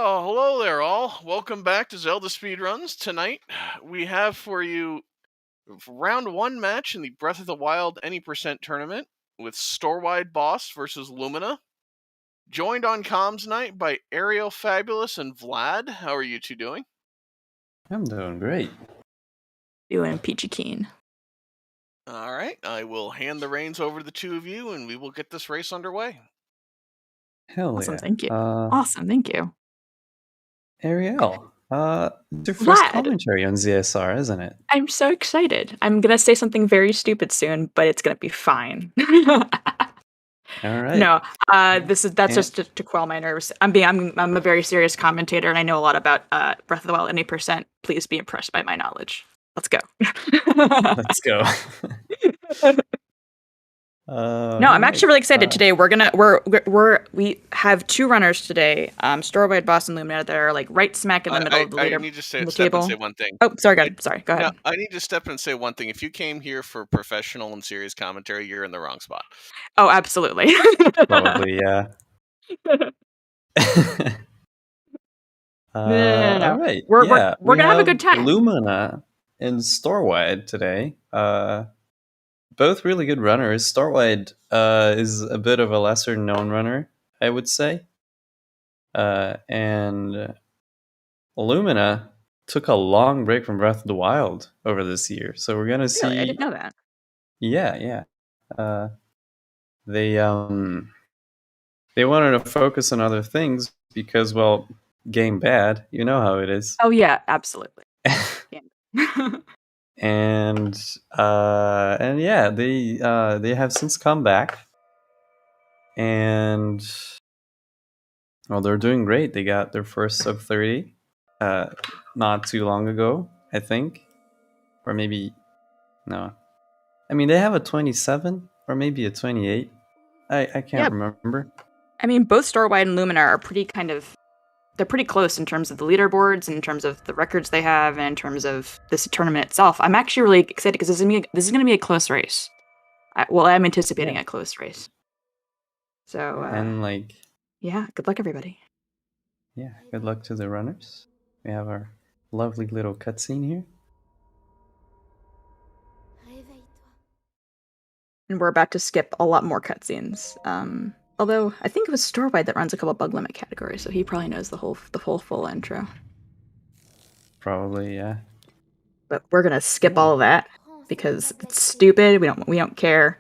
Well, hello there, all. Welcome back to Zelda Speedruns. Tonight, we have for you round one match in the Breath of the Wild Any Percent tournament with Storewide Boss versus Lumina. Joined on comms tonight by Ariel Fabulous and Vlad. How are you two doing? I'm doing great. Doing peachy keen. All right, I will hand the reins over to the two of you, and we will get this race underway. Hell Awesome, yeah. thank you. Awesome, thank you. Ariel, it's your first Vlad. commentary on ZSR, isn't it? I'm so excited. I'm gonna say something very stupid soon, but it's gonna be fine. All right. No, that's just to quell my nerves. I'm a very serious commentator, and I know a lot about Breath of the Wild. Any percent, please be impressed by my knowledge. Let's go. Let's go. No, I'm actually really excited today. We have two runners today. StorewideBoss and Lumina that are like right smack in the middle of the leader. I need to step and say one thing. Oh, sorry, go ahead. No, I need to step in and say one thing. If you came here for professional and serious commentary, you're in the wrong spot. Oh, absolutely. Probably, yeah. No. All right. We're gonna have a good time. Lumina and Storewide today. Both really good runners. Storewide is a bit of a lesser known runner, I would say. And Lumina took a long break from Breath of the Wild over this year. So we're gonna see. Really? I didn't know that. Yeah. They wanted to focus on other things because, well, game bad. You know how it is. Oh yeah, absolutely. And yeah, they have since come back, and well, they're doing great. They got their first sub 30 not too long ago, I think, or maybe no. I mean, they have a 27 or maybe a 28. I can't remember. I mean, both Storewide and Lumina are they're pretty close in terms of the leaderboards, and in terms of the records they have, and in terms of this tournament itself. I'm actually really excited because this is going to be a close race. I'm anticipating a close race. So, and yeah, good luck, everybody. Yeah, good luck to the runners. We have our lovely little cutscene here. And we're about to skip a lot more cutscenes. Although I think it was Storewide that runs a couple bug limit categories, so he probably knows the whole full intro. Probably, yeah. But we're gonna skip all of that because it's stupid. We don't care.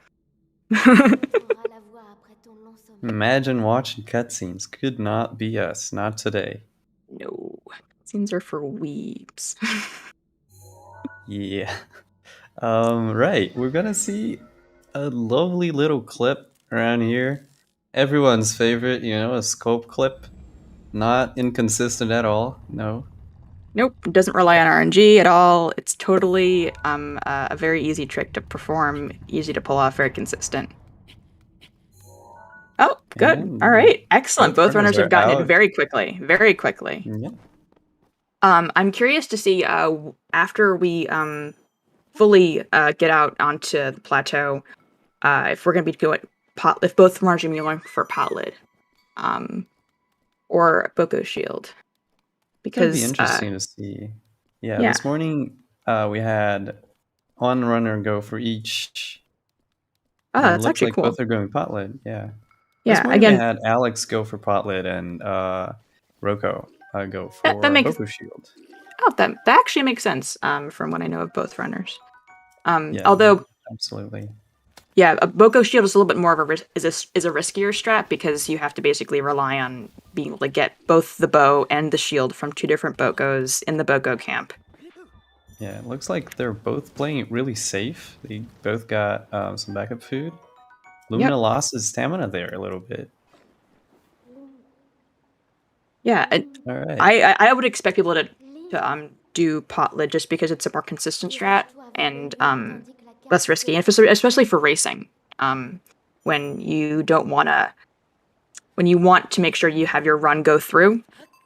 Imagine watching cutscenes. Could not be us. Not today. No, cutscenes are for weebs. Yeah. Right. We're gonna see a lovely little clip around here. Everyone's favorite, a scope clip. Not inconsistent at all. No. Nope, it doesn't rely on RNG at all. It's totally a very easy trick to perform, easy to pull off, very consistent. Oh, good. And all right, excellent. Both runners have gotten out. it very quickly. Very quickly. Yeah. I'm curious to see after we fully get out onto the plateau, if we're going to be going if both runners are going to be going for pot lid, or Boko Shield. Because it'd be interesting to see. Yeah, this morning we had one runner go for each. Oh, that's actually like cool. Both are going pot lid. Yeah. Yeah. Again, we had Alex go for pot lid and Roko go for Boko Shield. Oh, that actually makes sense. From what I know of both runners. Yeah, although absolutely. Yeah, a Boko Shield is a little bit more of a riskier strat because you have to basically rely on being able to get both the bow and the shield from two different Bokos in the Boko camp. Yeah, it looks like they're both playing it really safe. They both got some backup food. Lumina lost his stamina there a little bit. Yeah, all right. I would expect people to do pot lid just because it's a more consistent strat and less risky, especially for racing. When you want to make sure you have your run go through,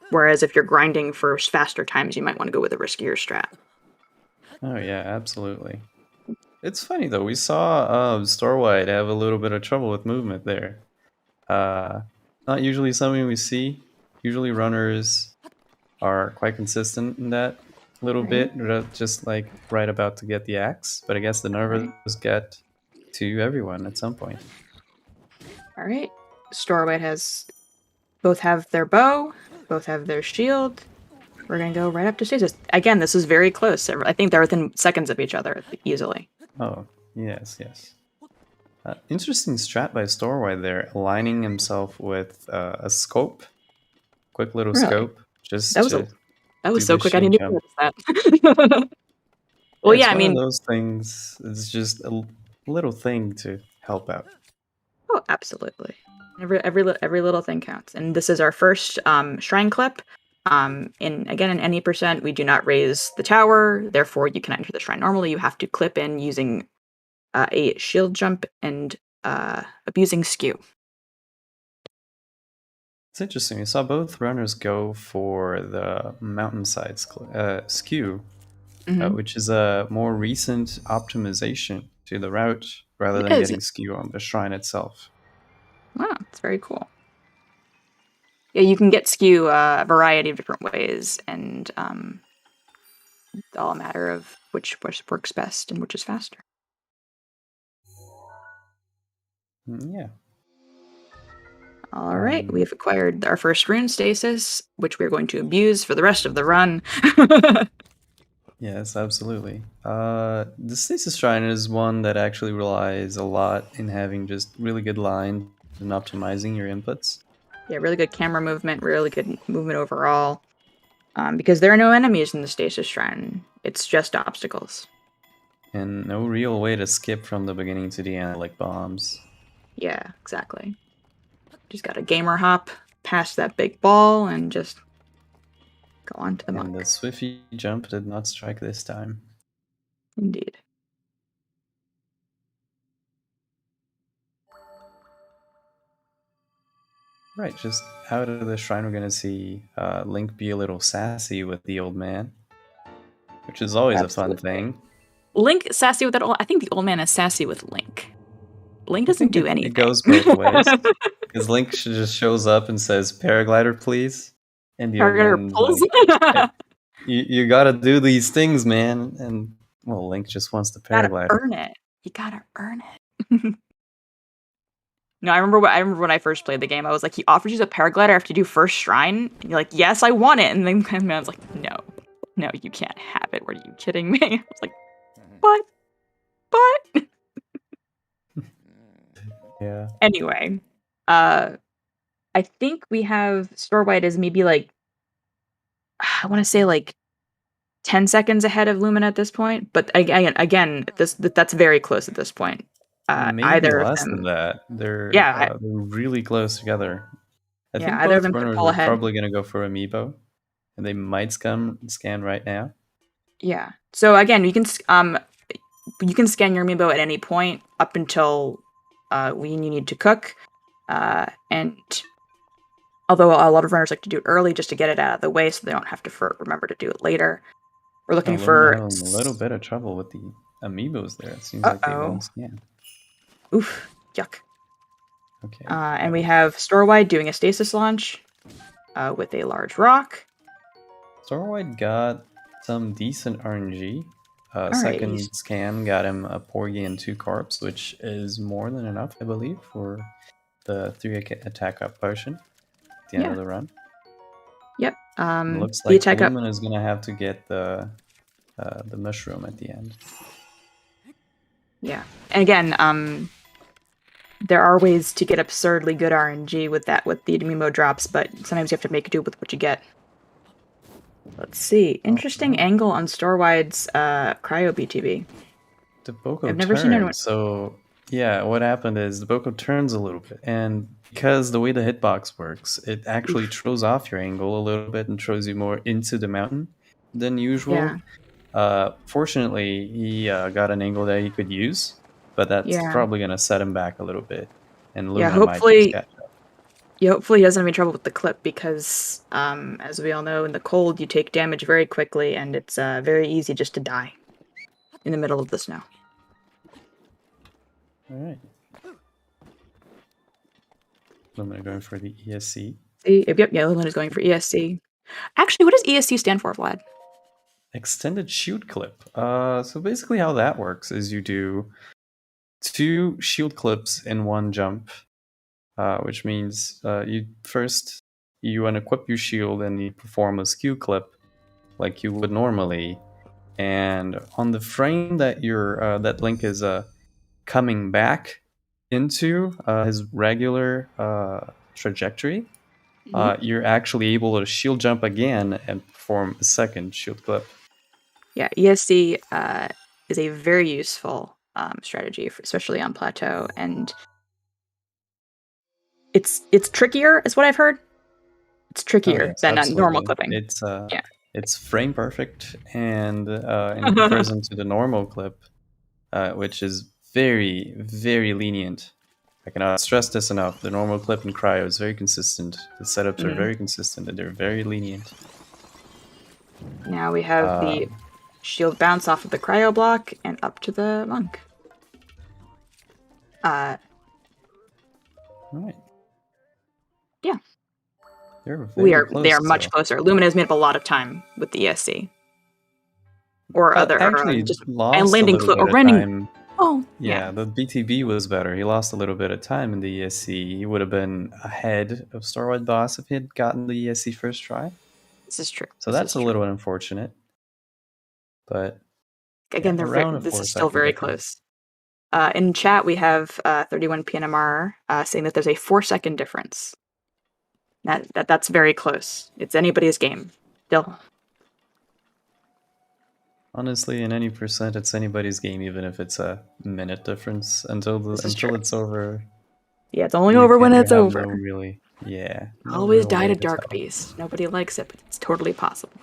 whereas if you're grinding for faster times, you might want to go with a riskier strat. Oh yeah, absolutely. It's funny though. We saw Storewide have a little bit of trouble with movement there. Not usually something we see. Usually runners are quite consistent in that little Right. bit, just like right about to get the axe. But I guess the Right. nervous get to everyone at some point. All right. Storewide has both have their bow, both have their shield. We're gonna go right up to stasis. Again, this is very close. I think they're within seconds of each other easily. Oh, yes, yes. Interesting strat by Storewide there, aligning himself with a scope, quick little Really? scope, just That was to do so the quick. I shield didn't even jump. notice that. Yeah, Well, it's yeah. I one of mean, those things. It's just a little thing to help out. oh, absolutely. Every little thing counts. And this is our first shrine clip. In any percent, we do not raise the tower. Therefore, you cannot enter the shrine normally. You have to clip in using a shield jump and abusing skew. It's interesting. I saw both runners go for the mountainside skew, Mm-hmm. which is a more recent optimization to the route rather It than is. getting skew on the shrine itself. Wow, it's very cool. Yeah, you can get skew a variety of different ways, and it's all a matter of which works best and which is faster. Yeah. All right, we have acquired our first rune stasis, which we're going to abuse for the rest of the run. Yes, absolutely. The Stasis Shrine is one that actually relies a lot in having just really good line and optimizing your inputs. Yeah, really good camera movement, really good movement overall. Because there are no enemies in the stasis shrine; it's just obstacles. And no real way to skip from the beginning to the end like bombs. Yeah, exactly. Just got a gamer hop past that big ball and just go on to the And the muck. Swifty jump did not strike this time. Indeed. Right, just out of the shrine, we're gonna see Link be a little sassy with the old man, which is always a fun Absolutely. thing. Link sassy with that old. I think the old man is sassy with Link. Link I doesn't think do it anything. goes both ways. Because Link just shows up and says, "Paraglider, please," and the old Targeter man's pulls. like, "Hey, you gotta do these things, man." And well, Link just wants the Gotta paraglider. earn it. You gotta earn it. No, I remember when I first played the game. I was like, he offers you a paraglider after you do first shrine, and you're like, yes, I want it. And then the man's like, no, you can't have it. What are you kidding me? I was like, but. Yeah. Anyway, I think we have Storewide as maybe like I want to say like 10 seconds ahead of Lumina at this point, but again, that's very close at this point. Maybe Either of less than them, that. They're yeah, they're really close together. I yeah, think either of both them could runners pull are ahead. probably gonna go for Amiibo, and they might scan right now. Yeah. So again, you can scan your amiibo at any point up until when you need to cook. And although a lot of runners like to do it early just to get it out of the way so they don't have to remember to do it later. We're Oh, looking Lumina for having a little bit of trouble with the Amiibos there. It seems like they uh-oh. won't scan. Oof, yuck. Okay. And we have Storewide doing a stasis launch with a large rock. Storewide got some decent RNG. All right, he's Second scan got him a Porgy and 2 Corps, which is more than enough, I believe, for the 3 attack up potion at the end of yeah, the run. yep. It looks The like attack up, Lumina is gonna have to get the mushroom at the end. yeah. And again, there are ways to get absurdly good RNG with the amiibo drops, but sometimes you have to make do with what you get. Let's see. Interesting Alright. angle on Storewide's cryo BTB. The Boko I've never seen anyone. turns. So yeah, what happened is the Boko turns a little bit, and because the way the hitbox works, it actually Oof. throws off your angle a little bit and throws you more into the mountain than Yeah, usual. Fortunately, he got an angle that he could use, but that's yeah, probably gonna set him back a little bit, and yeah. Lumina might just Hopefully, catch up. hopefully he doesn't have any trouble with the clip because, as we all know, in the cold you take damage very quickly, and it's very easy just to die in the middle of the snow. All right, Lumina going for the ESC. Yep, yeah, Lumina is going for ESC. Actually, what does ESC stand for, Vlad? Extended shoot clip. So basically how that works is you do 2 shield clips in one jump, which means you unequip your shield and you perform a skew clip like you would normally, and on the frame that that Link is coming back into his regular trajectory, you're actually able to shield jump again and perform a second shield clip. Yeah, ESC is a very useful strategy, especially on plateau, and it's trickier, is what I've heard. It's Oh trickier yes, than a normal absolutely. clipping. Yeah. It's frame perfect, and in comparison to the normal clip, which is very, very lenient. I cannot stress this enough. The normal clip in cryo is very consistent. The setups are very consistent, and they're very lenient. Now we have the shield bounce off of the cryo block and up to the monk. Right. Yeah. They're very close. They are much closer. Lumina has made up a lot of time with the ESC. Or other actually just lost and landing a little bit of landing. time. Oh, Yeah, the BTB was better. He lost a little bit of time in the ESC. He would have been ahead of StorewideBoss if he had gotten the ESC first try. This is true. So that's a little unfortunate. But again, this is still very close. In chat, we have 31 PNMR saying that there's a 4-second difference. That's very close. It's anybody's game. Still. Honestly, in any percent, it's anybody's game, even if it's a minute difference until it's over. Yeah, it's only over when it's over. Always die to Dark Beast. Nobody likes it, but it's totally possible.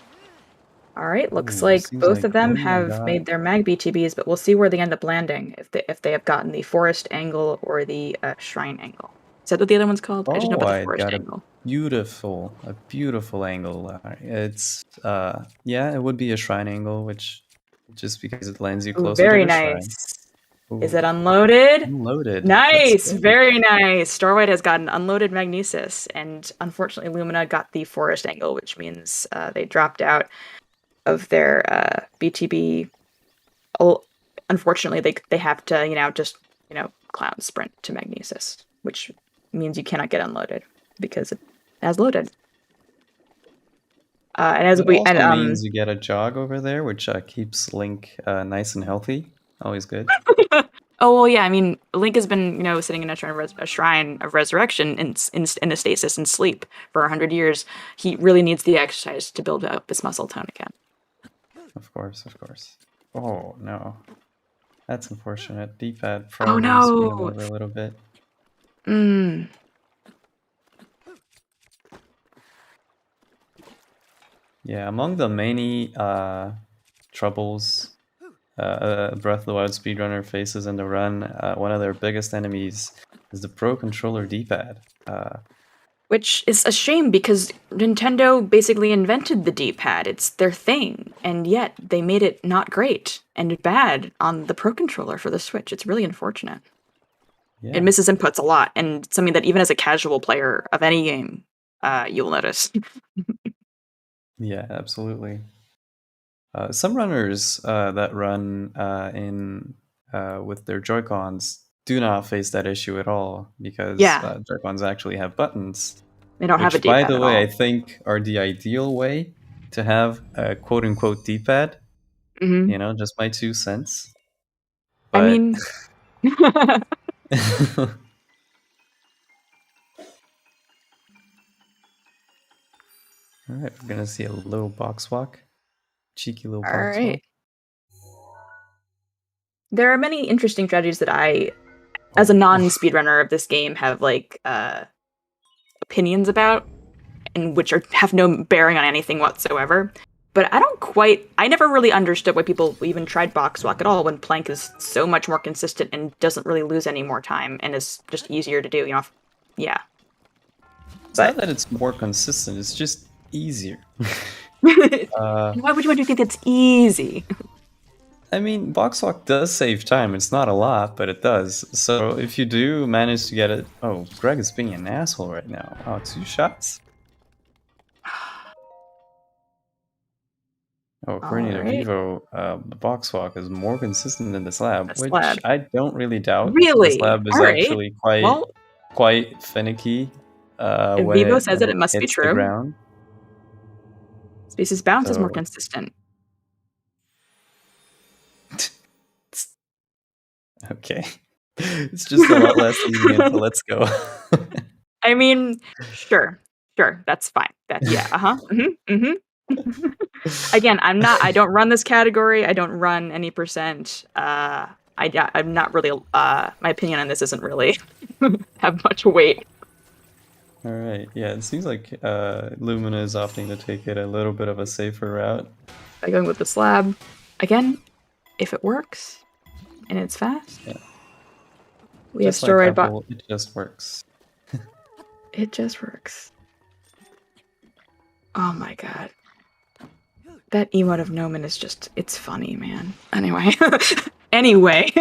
All right, looks like both of them have made their mag BTBs, but we'll see where they end up landing if they have gotten the forest angle or the shrine angle. Is that what the other one's called? I just know about the forest angle. A beautiful angle. It's it would be a shrine angle, which just because it lands you closer very to the shrine. Nice. Is it unloaded? Unloaded. Nice, very nice. Storewide has got an unloaded Magnesis, and unfortunately Lumina got the forest angle, which means they dropped out of their BTB. Unfortunately, they have to just clown sprint to Magnesis, which means you cannot get unloaded because it has loaded. And as means you get a jog over there, which keeps Link nice and healthy. Always good. Oh well, yeah. I mean, Link has been sitting in a shrine of resurrection in a stasis and sleep for 100 years. He really needs the exercise to build up his muscle tone again. Of course. Oh no, that's unfortunate. D-pad probably over a little bit. Yeah, among the many troubles Breath of the Wild speedrunner faces in the run, one of their biggest enemies is the Pro Controller D-pad. Which is a shame because Nintendo basically invented the D-pad. It's their thing, and yet they made it not great and bad on the Pro Controller for the Switch. It's really unfortunate. Yeah. It misses inputs a lot, and something that even as a casual player of any game, you'll notice. Yeah, absolutely. Some runners that run with their Joy-Cons do not face that issue at all because Joy-Cons actually have buttons. They don't have a D-pad. By the way, I think are the ideal way to have a quote-unquote D-pad. Mm-hmm. Just my 2 cents. But... I mean... Alright, we're gonna see a little box walk. Cheeky little box walk. There are many interesting strategies that I, as a non-speedrunner of this game, have opinions about, and which have no bearing on anything whatsoever. But I never really understood why people even tried box walk at all when Plank is so much more consistent and doesn't really lose any more time and is just easier to do, yeah. It's not that it's more consistent, it's just easier. Why would you want to think it's easy? I mean, box walk does save time. It's not a lot, but it does. So if you do manage to get it... Oh, Greg is being an asshole right now. Oh, 2 shots? Oh, according to Alright. Vivo, the box walk is more consistent than the slab, The which slab. I don't really doubt. The Really? slab is Alright. actually Well, quite finicky if when Vivo says when it, it it must be hits the true. ground. Space's bounce is more So consistent. okay, it's just a lot less lenient, but let's go. I mean, sure, that's fine. Yeah, Again, I don't run this category. I don't run any percent. I'm not really. My opinion on this isn't really have much weight. All right, yeah, it seems like Lumina is opting to take it a little bit of a safer route. By going with the slab, again, if it works and it's fast, Yeah. we have Just like StorewideBot. Apple, it just works. It just works. Oh my god. That emote of Nomen is just, it's funny, man. Anyway. Anyway.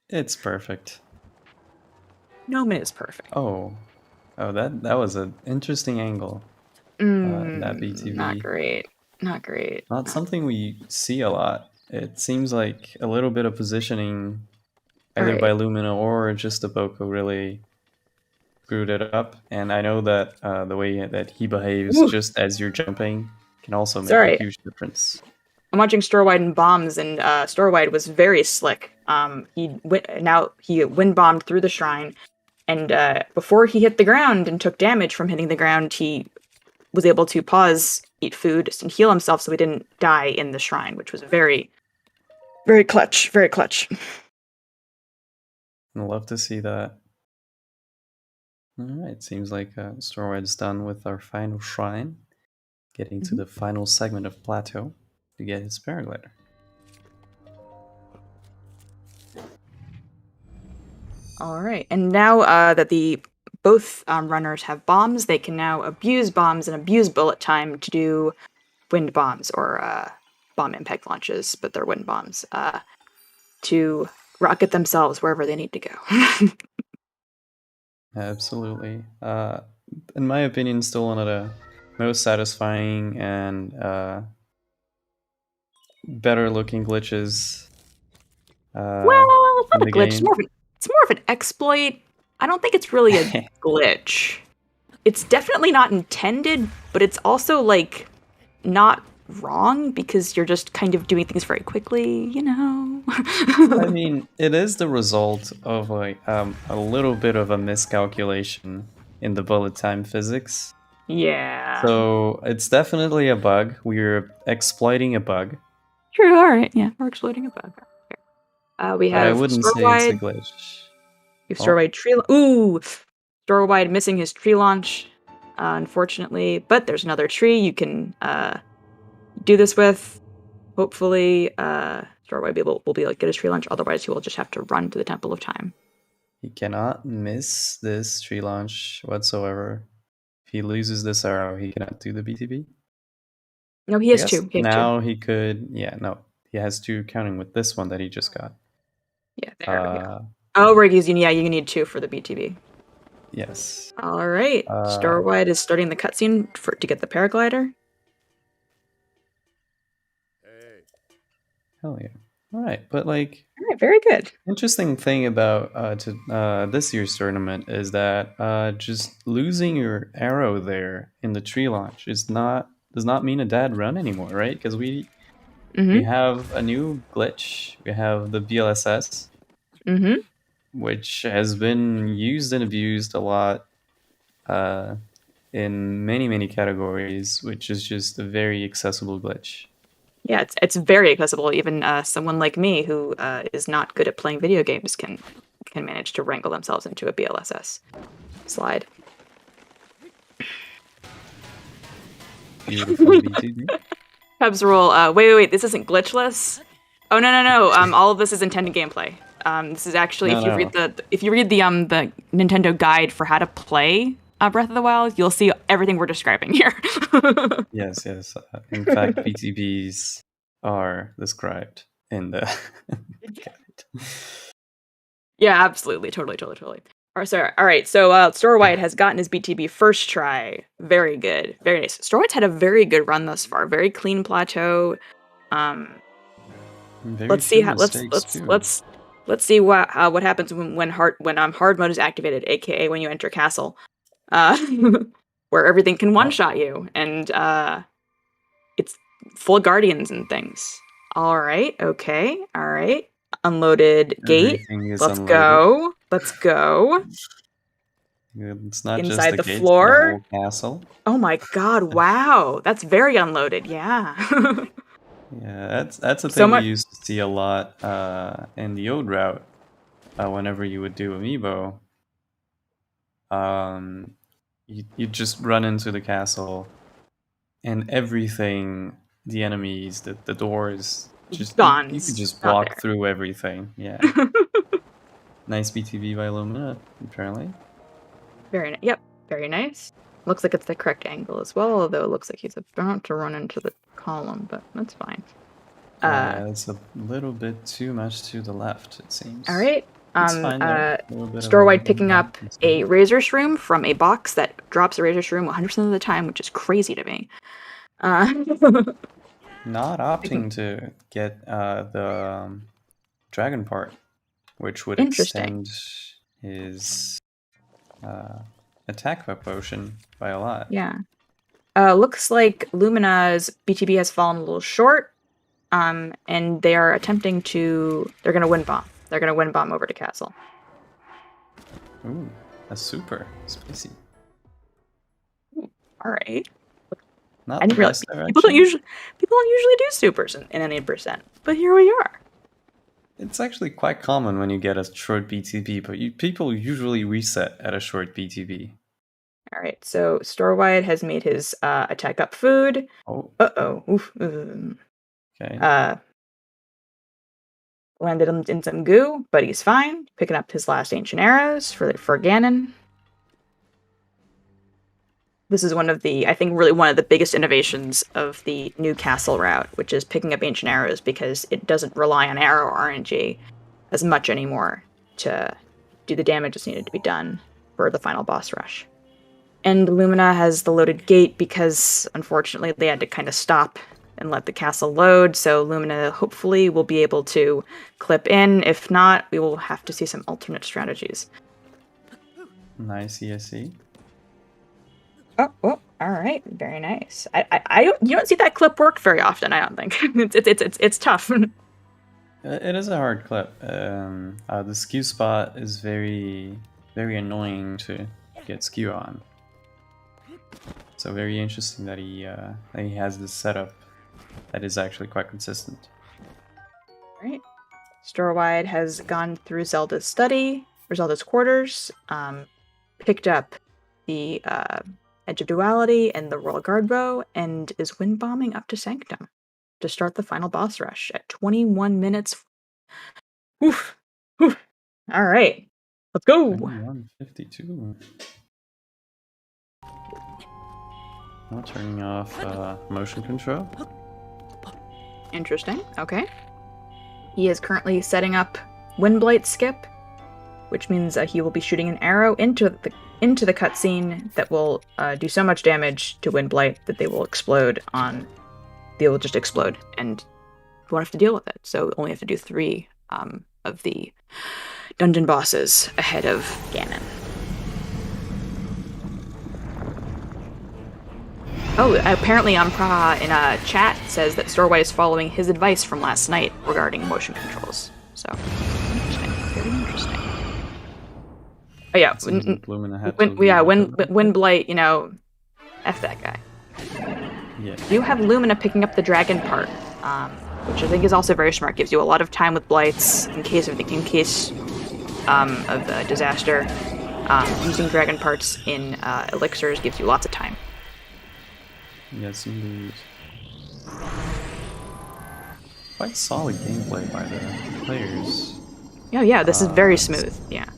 It's perfect. Nomen is perfect. Oh, that was an interesting angle. That BTV. Not great. Not great. Not something we see a lot. It seems like a little bit of positioning, either by Lumina or just the Boko, really screwed it up. And I know that the way that he behaves just as you're jumping can also make a huge difference. I'm watching Storewide and bombs, and Storewide was very slick. He wind bombed through the shrine, and before he hit the ground and took damage from hitting the ground, he was able to pause, eat food, and heal himself so he didn't die in the shrine, which was very, very clutch. Very clutch. I'd love to see that. All right, seems like Storewide's done with our final shrine, getting to the final segment of Plateau to get his paraglider. All right, and now that both runners have bombs, they can now abuse bombs and abuse bullet time to do wind bombs or bomb impact launches, but they're wind bombs to rocket themselves wherever they need to go. Absolutely. In my opinion, still one of the most satisfying and better looking glitches. Well, it's not a glitch. Game. It's more of an exploit. I don't think it's really a glitch. It's definitely not intended, but it's also like not wrong because you're just kind of doing things very quickly, you know. I mean, it is the result of like a little bit of a miscalculation in the bullet time physics. Yeah. So it's definitely a bug. We're exploiting a bug. True. All right. Yeah, we're exploiting a bug. We have I wouldn't say it's a glitch. You have Storewide tree. Ooh, Storewide missing his tree launch, unfortunately. But there's another tree you can do this with. Hopefully, Storewide will be able to get his tree launch. Otherwise, he will just have to run to the Temple of Time. He cannot miss this tree launch whatsoever. If he loses this arrow, he cannot do the BTB. No, he has two. He could. Yeah, no, he has two, counting with this one that he just got. Yeah, there we go. Oh, right. You need two for the BTB. Yes. All right. Storewide is starting the cutscene to get the paraglider. Hell yeah. All right, but like, all right, very good. Interesting thing about this year's tournament is that just losing your arrow there in the tree launch does not mean a dead run anymore, right? Because we have a new glitch. We have the BLSS, which has been used and abused a lot in many categories, which is just a very accessible glitch. Yeah, it's very accessible. Even someone like me who is not good at playing video games can manage to wrangle themselves into a BLSS slide. Beautiful BTB. Cubs roll. Wait. This isn't glitchless. Oh no. All of this is intended gameplay. This is actually if you read the Nintendo guide for how to play Breath of the Wild, you'll see everything we're describing here. Yes. In fact, BTBs are described in the guide. Yeah, absolutely. Totally. All right. So Storewide has gotten his BTB first try. Very good. Very nice. Storewide's had a very good run thus far. Very clean plateau. Very let's see few how mistakes too. let's see what happens when hard mode is activated, aka when you enter castle, where everything can one shot you, and it's full of guardians and things. All right, okay, all right. Unloaded gate. Everything is Let's unloaded. go. Let's go. It's not just Inside the the gates, the floor. whole castle. Oh my god! Wow, that's very unloaded. Yeah. Yeah, that's a So thing we much. used to see a lot in the old route. Whenever you would do amiibo, you just run into the castle, and everything, the enemies, the doors, just you could Guns. just Not walk there. through everything. Yeah, nice BTV by Lumina, apparently. Yep, very nice. Looks like it's the correct angle as well, although it looks like he's about to run into the column, but that's fine. Yeah, it's a little bit too much to the left, it seems. All right. It's fine though. A little bit of Storewide a picking up balance. a razor shroom from a box that drops a razor shroom 100% of the time, which is crazy to me. Not opting to get the dragon part, which would Interesting. extend his attack potion by a lot. Yeah. Looks like Lumina's BTB has fallen a little short, and they are attempting to. They're going to wind bomb. They're going to wind bomb over to castle. Ooh, a super spicy. All right. Not I the didn't realize best people don't direction. usually do supers in any percent, but here we are. It's actually quite common when you get a short BTB, but people usually reset at a short BTB. All right, so Storewide has made his attack up food. Oh. Uh-oh. Oof. Okay. Landed him in some goo, but he's fine. Picking up his last ancient arrows for Ganon. This is one of the biggest innovations of the new castle route, which is picking up ancient arrows, because it doesn't rely on arrow RNG as much anymore to do the damage that's needed to be done for the final boss rush. And Lumina has the loaded gate because, unfortunately, they had to kind of stop and let the castle load, so Lumina hopefully will be able to clip in. If not, we will have to see some alternate strategies. Nice ESC. Oh, all right, very nice. You don't see that clip work very often. I don't think it's tough. It is a hard clip. The skew spot is very annoying to get skew on. So very interesting that he has this setup that is actually quite consistent. Right. Storewide has gone through Zelda's study, or Zelda's quarters, picked up the Edge of Duality and the Royal Guard Bow, and is wind bombing up to Sanctum to start the final boss rush at 21 minutes. Oof. Oof. All right. Let's go. 21:52. Now turning off motion control. Interesting. Okay. He is currently setting up Windblight skip, which means he will be shooting an arrow into the cutscene that will do so much damage to Windblight that they will explode they will just explode, and you won't have to deal with it. So only have to do 3 of the dungeon bosses ahead of Ganon. Oh, apparently Praha in a chat says that Storewide is following his advice from last night regarding motion controls. So, interesting. Very interesting. Oh yeah, Windblight, F that guy. Yeah. You have Lumina picking up the dragon part, which I think is also very smart. Gives you a lot of time with blights in case of a disaster. Using dragon parts in elixirs gives you lots of time. Yes, indeed. Quite solid gameplay by the players. Oh yeah, this is very smooth. Yeah.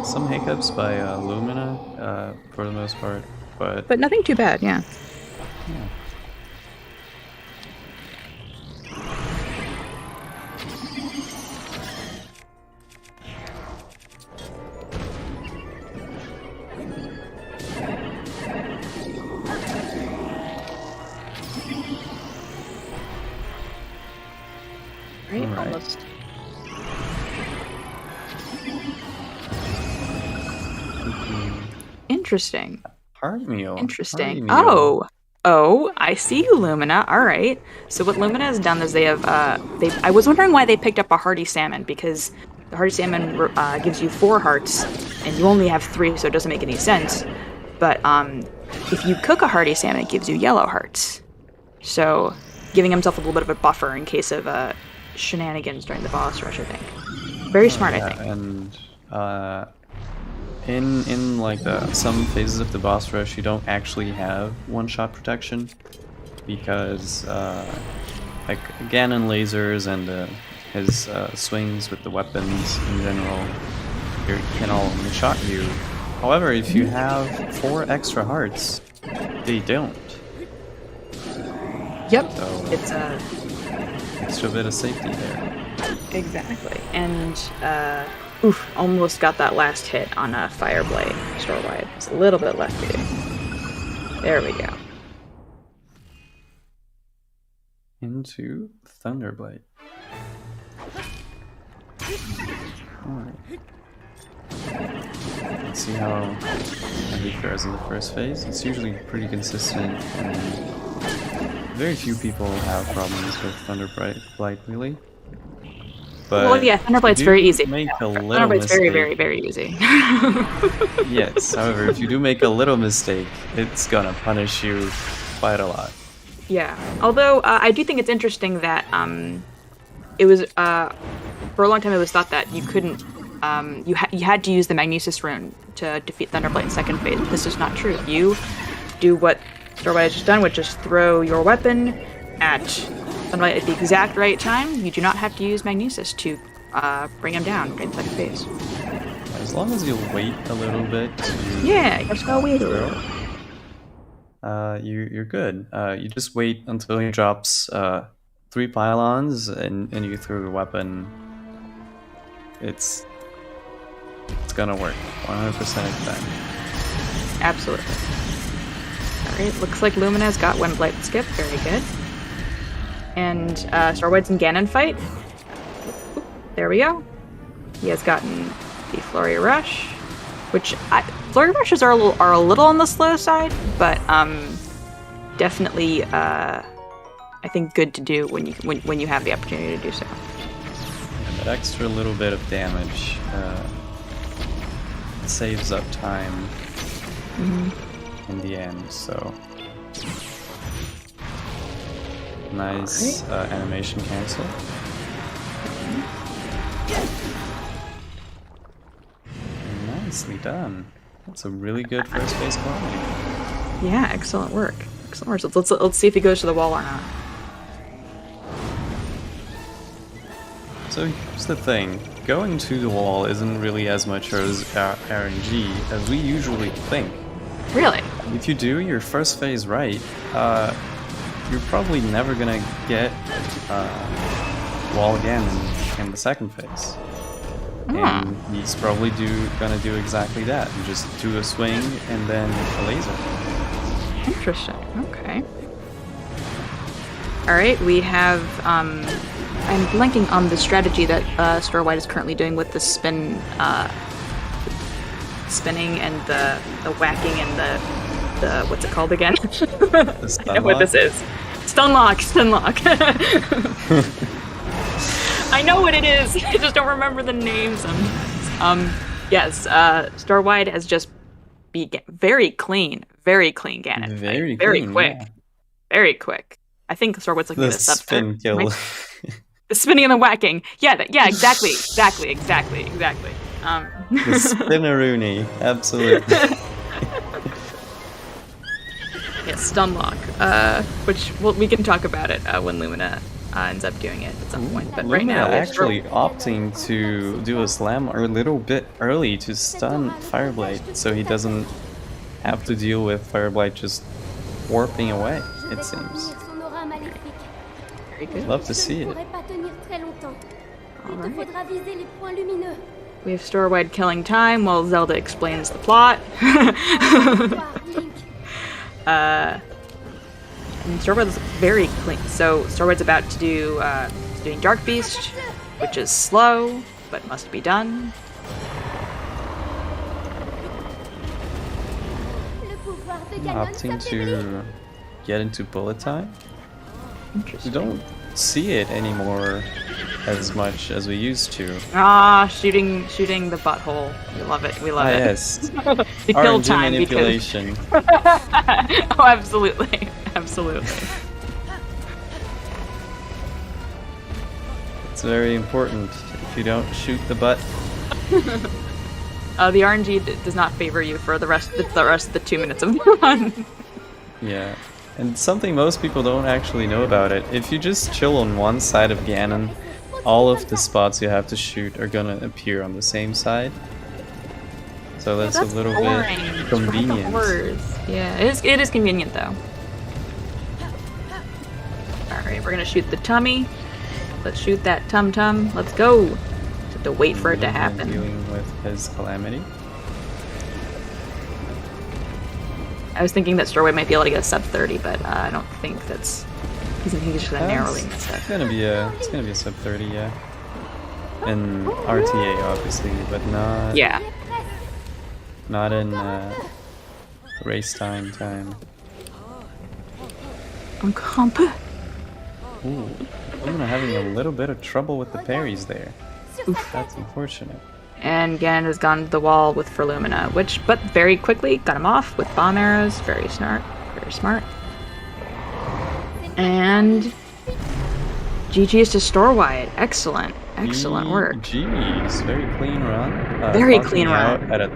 Some hiccups by Lumina for the most part, but nothing too bad. Yeah. Yeah. right. almost. Interesting. Heart meal. Interesting. Hearty meal. Oh, I see you, Lumina. All right. So what Lumina has done is they have I was wondering why they picked up a hearty salmon, because the hearty salmon gives you 4 hearts and you only have 3, so it doesn't make any sense. But if you cook a hearty salmon, it gives you yellow hearts. So giving himself a little bit of a buffer in case of shenanigans during the boss rush, I think. Very smart, I think. And in like some phases of the boss rush, you don't actually have one-shot protection because like Ganon lasers and his swings with the weapons in general can all one-shot you. However, if you have 4 extra hearts, they don't. Yep. So It's extra bit of safety there. exactly. And almost got that last hit on a Fireblade Storewide. It's a little bit left to do. There we go. Into Thunderblade. Alright. Let's see how he fares in the first phase. It's usually pretty consistent, and very few people have problems with Thunderblade, really. But well, yeah, Thunderblade's very easy. Make a little Thunderblade's mistake. very easy. Yes, however, if you do make a little mistake, it's gonna punish you quite a lot. Yeah. Although I do think it's interesting that it was for a long time it was thought that you couldn't you had to use the Magnesis rune to defeat Thunderblade in second phase. But this is not true. You do what Storewide has just done, which is throw your weapon at Thunderblade at the exact right time. You do not have to use Magnesis to bring him down in second phase. As long as you wait a little bit. Yeah, you just gotta wait a little. You're good. You just wait until he drops 3 pylons and you throw your weapon. It's gonna work 100% of the time. Absolutely. Alright, looks like Lumina's got one Blight Skip, very good. And Starwide's in Ganon fight. Oop, there we go. He has gotten the Flurry Rush, which Flurry Rushes are a little on the slow side, but definitely I think good to do when you have the opportunity to do so. And that extra little bit of damage saves up time in the end, so nice animation cancel. Nicely done. That's a really good first phase quality. Yeah, excellent work. Excellent work. So let's see if he goes to the wall or not. So here's the thing. Going to the wall isn't really as much as RNG as we usually think. Really? If you do your first phase right, you're probably never gonna get wall again in the second phase. And he's probably gonna do exactly that. You just do a swing and then a laser. Interesting. Okay. All right, we have. I'm blanking on the strategy that Storewide is currently doing with the spinning and the whacking and the what's it called again? I know what this is. Stunlock. I know what it is. I just don't remember the names. Yes. Storewide has just very clean Ganon. Very clean, quick. yeah. Very quick. I think Storeward's looking at a sub spin kill. Right? The spinning and the whacking. Yeah, exactly. The spinneroony, absolutely. Yeah, Stunlock. Which we can talk about it when Lumina ends up doing it at some point. But Lumina right now, actually opting to do a slam a little bit early to stun Fireblade, so he doesn't have to deal with Fireblade just warping away. It seems. Very good. Love to see it. Right. We have Storewide killing time while Zelda explains the plot. And Storewide is very clean. So Storewide's about to do doing Dark Beast, which is slow, but must be done. Opting to get into bullet time. We Interesting. don't see it anymore as much as we used to. Ah, shooting the butthole. We love it. We love it. Yes. The kill RNG time manipulation. oh, absolutely, absolutely. It's very important. If you don't shoot the butt, The RNG does not favor you for the rest of the 2 minutes of the run. yeah. And something most people don't actually know about it, if you just chill on one side of Ganon, all of the spots you have to shoot are gonna appear on the same side. So that's a little boring. bit convenient. Yeah, it is convenient though. Alright, we're gonna shoot the tummy. Let's shoot that tum-tum. Let's go. Just have to wait for it to happen. Dealing with his calamity. I was thinking that Storewide might be able to get a sub 30, but I don't think that's. He's just gonna narrowly miss it. It's gonna be a sub 30, yeah. In RTA obviously, but not Yeah. not in race time. I'm comp. Ooh, Lumina having a little bit of trouble with the parries there. That's unfortunate. And Ganon has gone to the wall with for Lumina, but very quickly got him off with bomb arrows. Very smart. Very smart. And GG's to Storewide. Excellent. Excellent work. GG's. Very clean run. Very clocking clean out run. at a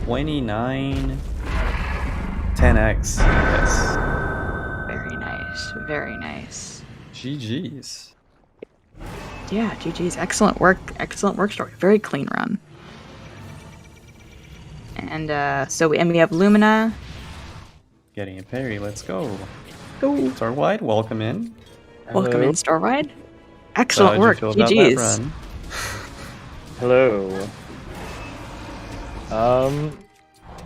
29 10x. Yes. Very nice. Very nice. GG's. Yeah, GG's. Excellent work. Excellent work, Story. Very clean run. And so we have Lumina. Getting a parry. Let's go. Go. Storewide, welcome in. Welcome in, Storewide. So Excellent how'd work. you feel about that GG's. run? Hello.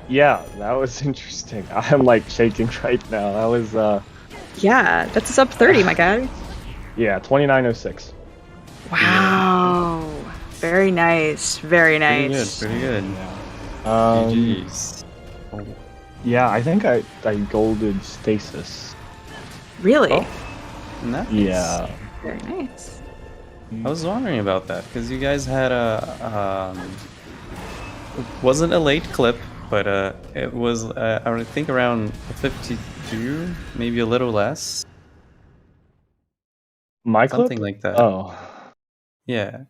Yeah, that was interesting. I'm like shaking right now. That was Yeah, that's a sub 30, my guy. yeah, 2906. Wow. Very nice. Very nice. Pretty good. Um, GG's. Oh, yeah, I think I golded stasis. Really? Oh. nice. Yeah. Very nice. I was wondering about that because you guys had a it wasn't a late clip, but it was I think around 52, maybe a little less, My clip? something like that. Oh. Yeah.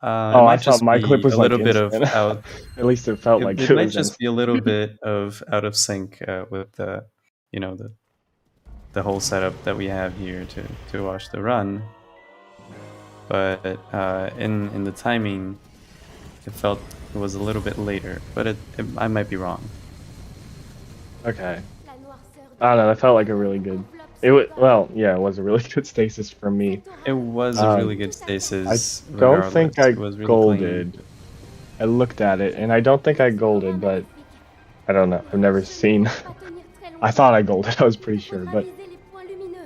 Oh, I thought my clip was a like little bit of instant. out. At least it felt like It it might was just be a little bit of out of sync with the, you know, the whole setup that we have here to watch the run. But in the timing, it felt it was a little bit later. But I might be wrong. Okay. I don't know, that felt like a really good. It was, well, yeah, it was a really good stasis for me. It was a really good stasis. I don't think I It was really clean. golded. I looked at it, and I don't think I golded, but I don't know. I've never seen. I thought I golded. I was pretty sure, but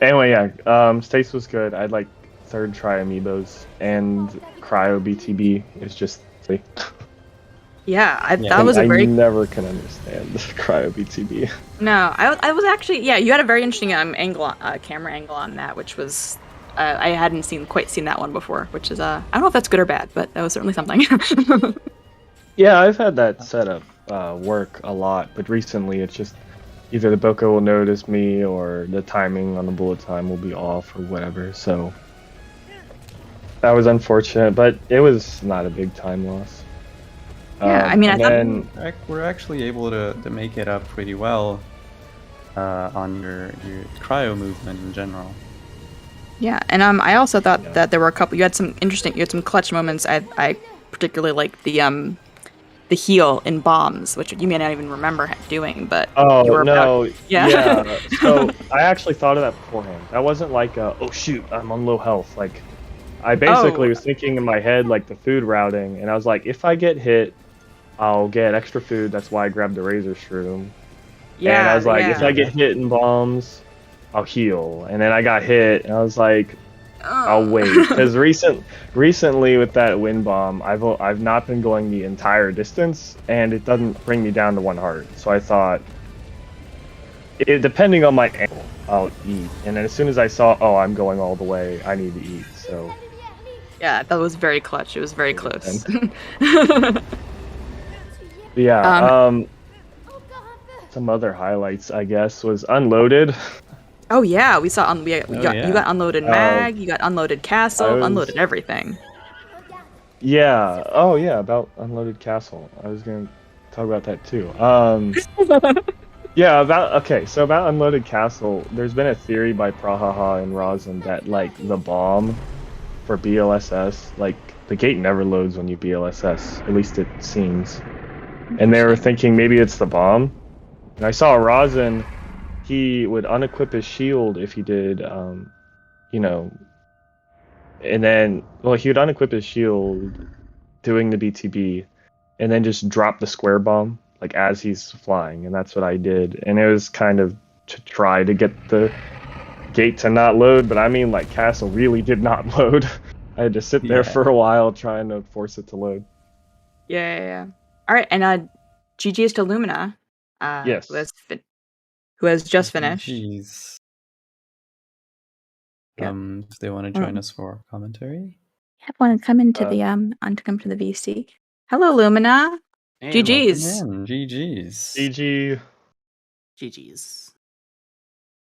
anyway, yeah. Stasis was good. I'd like third try amiibos, and cryo BTB is just. Yeah, Yeah, that was a very I never can understand cryo BTB. no. I was actually you had a very interesting camera angle on that, which was I hadn't quite seen that one before, which is I don't know if that's good or bad, but that was certainly something. Yeah, I've had that setup work a lot, but recently it's just either the Boko will notice me or the timing on the bullet time will be off or whatever. So that was unfortunate, but it was not a big time loss. Yeah, I mean, I and thought- then We're actually able to make it up pretty well on your cryo movement in general. Yeah, and I also thought Yeah. that there were a couple. You had some clutch moments. I particularly liked the heal in bombs, which you may not even remember doing, but oh you were no, yeah. So I actually thought of that beforehand. That wasn't like oh shoot, I'm on low health. Like I basically Oh. was thinking in my head like the food routing, and I was like, if I get hit, I'll get extra food. That's why I grabbed the razor shroom. Yeah, And I was like, yeah. if I get hit in bombs, I'll heal. And then I got hit, and I was like, I'll wait because recently with that wind bomb, I've not been going the entire distance, and it doesn't bring me down to 1 heart. So I thought, depending on my angle, I'll eat. And then as soon as I saw, oh, I'm going all the way, I need to eat. So Yeah, that was very clutch. It was very close. yeah. Some other highlights, I guess, was unloaded. Oh yeah, we saw you got unloaded mag, you got unloaded castle, unloaded everything. Yeah. Oh yeah, about unloaded castle. I was gonna talk about that too. Yeah, so about unloaded castle, there's been a theory by Prahaha and Rosin that like the bomb for BLSS, like the gate never loads when you BLSS, at least it seems. And they were thinking maybe it's the bomb. And I saw Rosin, he would unequip his shield if he did, you know, and then, well, he would unequip his shield doing the BTB, and then just drop the square bomb, like, as he's flying, and that's what I did. And it was kind of to try to get the gate to not load, but I mean, like, castle really did not load. I had to sit there for a while trying to force it to load. Yeah. Alright, and GG's to Lumina. Yes. Who has just finished. Jeez. Yep. If they want to join us for commentary. Yep, want to come into come to the VC. Hello, Lumina. Hey, GG's. GG's. GG. GG's.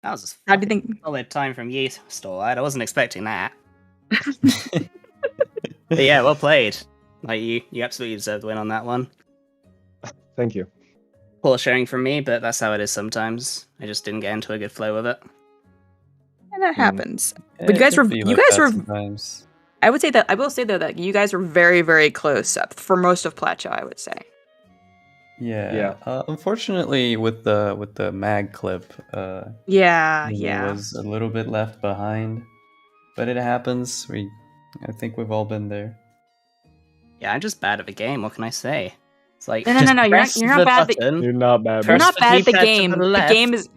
That was How do you think? solid time from you, Storelight. I wasn't expecting that. But yeah, well played. Like you absolutely deserved the win on that one. Thank you. Poor sharing from me, but that's how it is sometimes. I just didn't get into a good flow with it. And that happens. But you guys were sometimes. I will say though that you guys were very, very close for most of Plateau, I would say. Yeah. Unfortunately, with the mag clip, Yeah. was a little bit left behind, but it happens. I think we've all been there. Yeah, I'm just bad at the game. What can I say? It's like No. You're not bad. You're not bad. You're not bad at the D-pad to game. the The left. game is.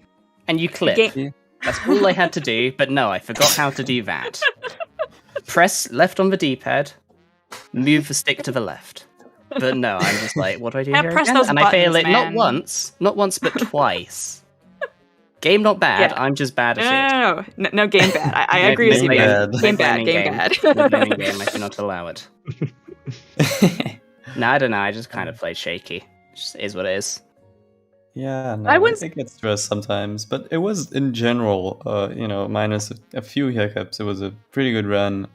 And you clip. That's all I had to do, but no, I forgot how to do that. Press left on the D-pad, move the stick to the left. But no, I'm just like, what do I do Can't here press again? those And I fail buttons, it man. not once, but twice. Game not bad, Yeah. I'm just bad at it. No, game bad. I No, agree with you, no man. game. Game bad. No blaming game, I do not allow it. No, I don't know, I just kind of played shaky. It just is what it is. Yeah, no, I I wouldn't think it's stressed sometimes, but it was in general, minus a few hiccups. It was a pretty good run.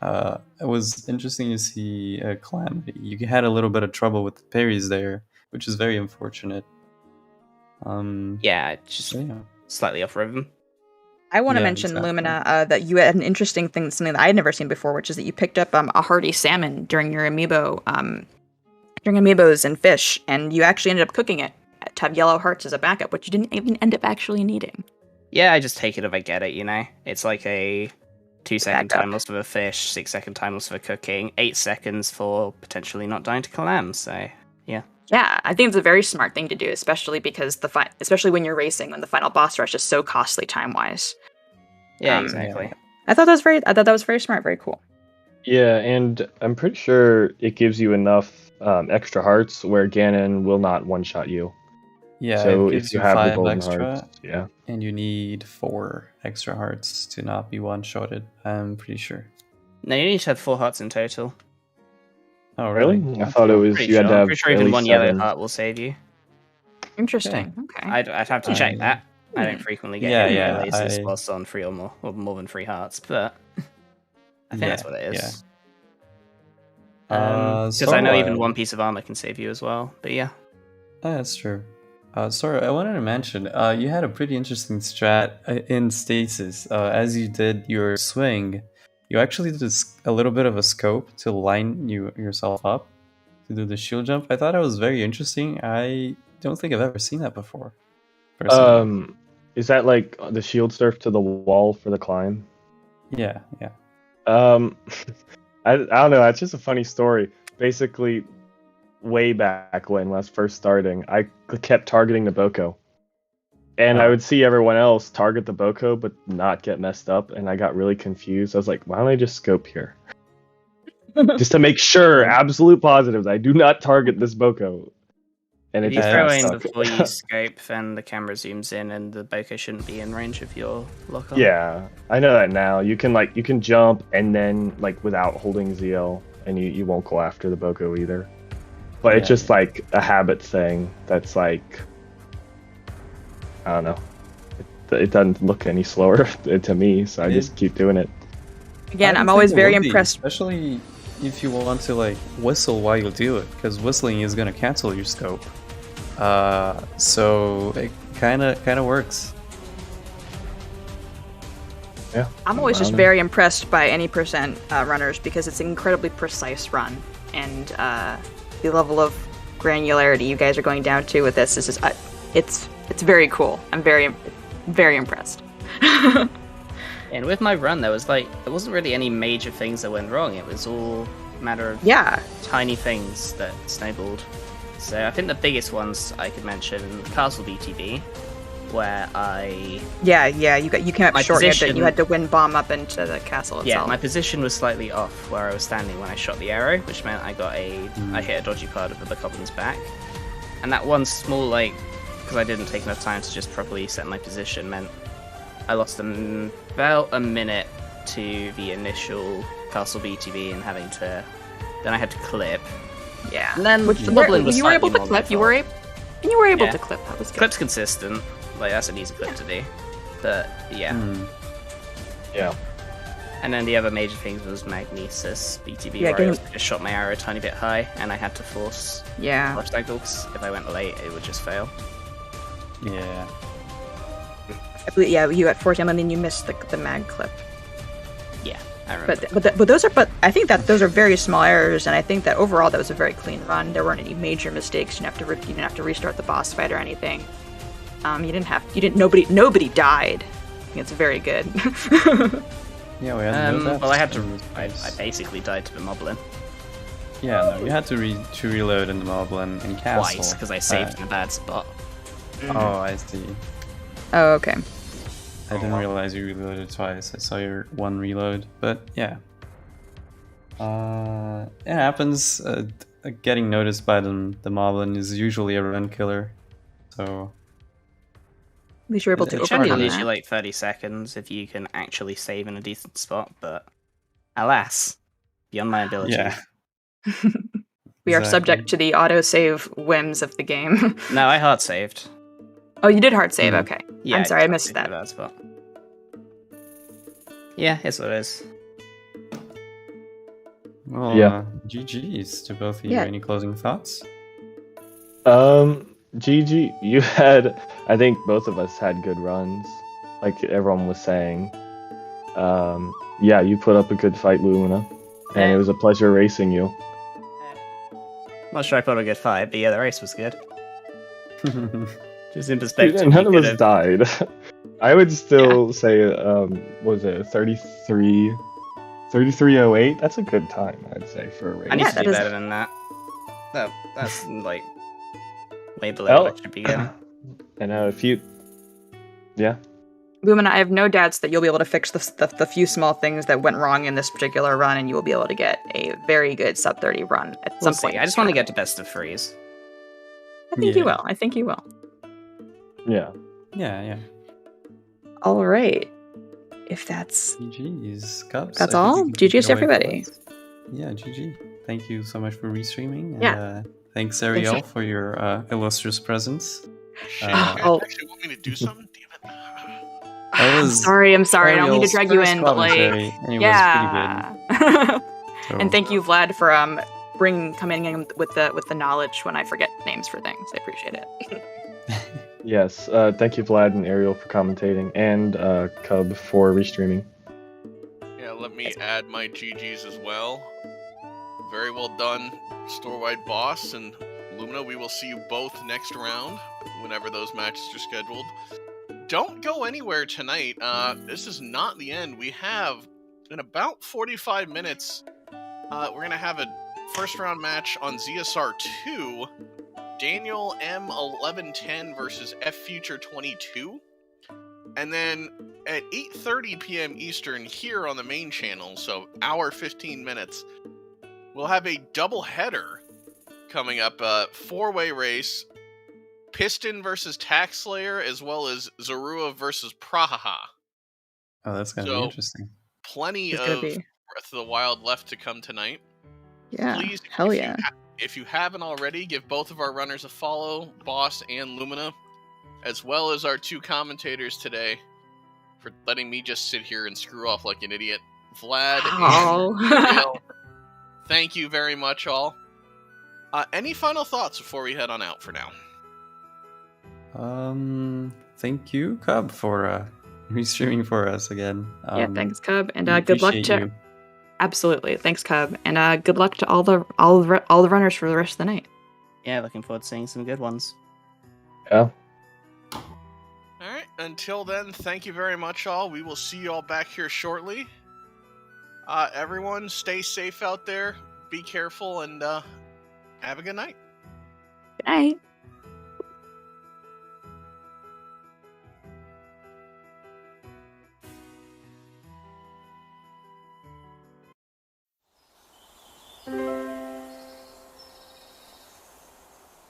It was interesting to see Calamity. You had a little bit of trouble with the parries there, which is very unfortunate. Yeah, just slightly off rhythm. I want to Yeah, mention, exactly. Lumina, that you had an interesting thing, something that I had never seen before, which is that you picked up a hearty salmon during your amiibo, during amiibos and fish, and you actually ended up cooking it to have yellow hearts as a backup, which you didn't even end up actually needing. Yeah, I just take it if I get it, you know? It's like a 2-second Backup. time loss for the fish, 6-second time loss for cooking, 8 seconds for potentially not dying to Calam, so yeah. Yeah, I think it's a very smart thing to do, especially because especially when you're racing, when the final boss rush is so costly time-wise. Yeah, exactly. I thought that was very smart, very cool. Yeah, and I'm pretty sure it gives you enough extra hearts where Ganon will not one-shot you. Yeah, So it gives if you you have the 5 golden extra, hearts, yeah. and you need 4 extra hearts to not be one-shotted, I'm pretty sure. No, you need to have 4 hearts in total. Oh, Really? really? I thought it was Pretty you had sure. to have Pretty sure at even least one 7. yellow heart will save you. Interesting. Okay. I'd have to check that. I don't frequently get hit by lasers I- whilst on 3 or more than 3 hearts, but I think that's what it is. Because I know even one piece of armor can save you as well, but yeah. That's true. Sorry, I wanted to mention, you had a pretty interesting strat in stasis. As you did your swing, you actually did a little bit of a scope to line yourself up to do the shield jump. I thought it was very interesting. I don't think I've ever seen that before. Personally. Is that like the shield surf to the wall for the climb? Yeah. I don't know. It's just a funny story. Basically, way back when I was first starting, I kept targeting the Boko, And I would see everyone else target the Boko but not get messed up, and I got really confused. I was like, why don't I just scope here? Just to make sure, absolute positive, that I do not target this Boko. And it If you just throw got in stuck. before you scope, then the camera zooms in and the bokeh shouldn't be in range of your lock-on. Yeah, I know that now. You can jump and then like without holding ZL, and you won't go after the Boko either. But it's just like a habit thing that's like, I don't know. It doesn't look any slower to me, so I just keep doing it. Again, I I'm don't always think it very would be, impressed. especially if you want to like whistle while you do it, because whistling is gonna cancel your scope. So it kind of works. Yeah. I'm always just very impressed by any percent runners because it's an incredibly precise run, and the level of granularity you guys are going down to with this is just, it's very cool. I'm very impressed. And with my run, there wasn't really any major things that went wrong. It was all a matter of tiny things that snowballed. So I think the biggest ones I could mention, Castle BTB, where you came up short. You had to wind bomb up into the castle itself. Yeah, my position was slightly off where I was standing when I shot the arrow, which meant I hit a dodgy part of the goblin's back. And that one small, because I didn't take enough time to just properly set my position, meant I lost about a minute to the initial Castle BTB and then I had to clip. Yeah. And then Which the goblin was you were able to slightly more clip. my You were able Yeah. to clip. That was good. Clip's consistent. That's an easy clip to do. But yeah. Yeah. And then the other major things was Magnesis BTB, Yeah, where I just shot my arrow a tiny bit high, and I had to force flash tactical, because if I went late, it would just fail. Yeah. I believe, you got 40, and then you missed the mag clip. Yeah, I remember. But I think that those are very small errors, and I think that overall that was a very clean run. There weren't any major mistakes. You didn't have to restart the boss fight or anything. Nobody died. I think it's very good. Yeah, we had no deaths. Well, I basically died to the moblin. Yeah, no, you had to reload in the moblin in castle. Twice, because I saved in a bad spot. Oh, I see. Oh, okay. I didn't realize you reloaded twice. I saw your one reload, but yeah. It happens. Getting noticed by the moblin is usually a run killer, so. At least you're able to It generally overcome lose you that. 30 seconds if you can actually save in a decent spot, but alas, beyond my ability. Yeah. We are subject to the autosave whims of the game. No, I hard saved. Oh, you did hard save. Okay. Yeah, I'm sorry, I missed saved that. in a bad spot. Yeah, it's what it is. Well, Yeah. GG's to both of you. Yeah. Any closing thoughts? GG, you had, I think both of us had good runs, like everyone was saying. Yeah, you put up a good fight, Lumina, and it was a pleasure racing you. Not sure I put a good fight, but yeah, the race was good. Just in Dude, perspective, none of we us could've- died. I would still say, was it 33:08? That's a good time, I'd say, for a race. I need Yeah, to that do is- better than that. That's way below what I should be getting. And if you, yeah, Lumina, I have no doubts that you'll be able to fix the few small things that went wrong in this particular run, and you will be able to get a very good sub 30 run at We'll some point. see. I just want to get to best of threes. I think you will. I think you will. yeah. Yeah. All right. If that's GG's, Cubs. That's I think all? you can GG's take it away everybody. from us. Yeah, GG. Thank you so much for restreaming. And, Yeah. thanks, Ariel, for your illustrious presence. Shit, Uh, you oh. guys actually want me to do something? Damn it. That I'm was sorry. I don't mean to Ariel's drag you first in, but commentary, and it was yeah. pretty good. So, And thank you, Vlad, for coming in with the knowledge when I forget names for things. I appreciate it. Yes, thank you, Vlad and Ariel, for commentating, and Cub for restreaming. Yeah, let me add my GGs as well. Very well done, Storewide Boss and Lumina. We will see you both next round, whenever those matches are scheduled. Don't go anywhere tonight. This is not the end. We have, in about 45 minutes, we're going to have a first round match on ZSR 2 Daniel M1110 versus F Future 22. And then at 8:30 p.m. Eastern here on the main channel, so hour 15 minutes, we'll have a double header coming up, four-way race, Piston versus Tax Slayer, as well as Zorua versus Prahaha. Oh, that's gonna be interesting. Plenty It's of gonna be. Breath of the Wild left to come tonight. Yeah. Please, Hell yeah. if you haven't already, give both of our runners a follow, Boss and Lumina, as well as our two commentators today, for letting me just sit here and screw off like an idiot. Vlad and Will, thank you very much, all. Any final thoughts before we head on out for now? Thank you, Cub, for restreaming for us again. Yeah, thanks, Cub, and we good luck appreciate to. you. Absolutely, thanks, Cub, and good luck to all the runners for the rest of the night. Yeah, looking forward to seeing some good ones. Yeah. Alright, until then, thank you very much, all. We will see you all back here shortly. Everyone, stay safe out there, be careful, and have a good night. Good night.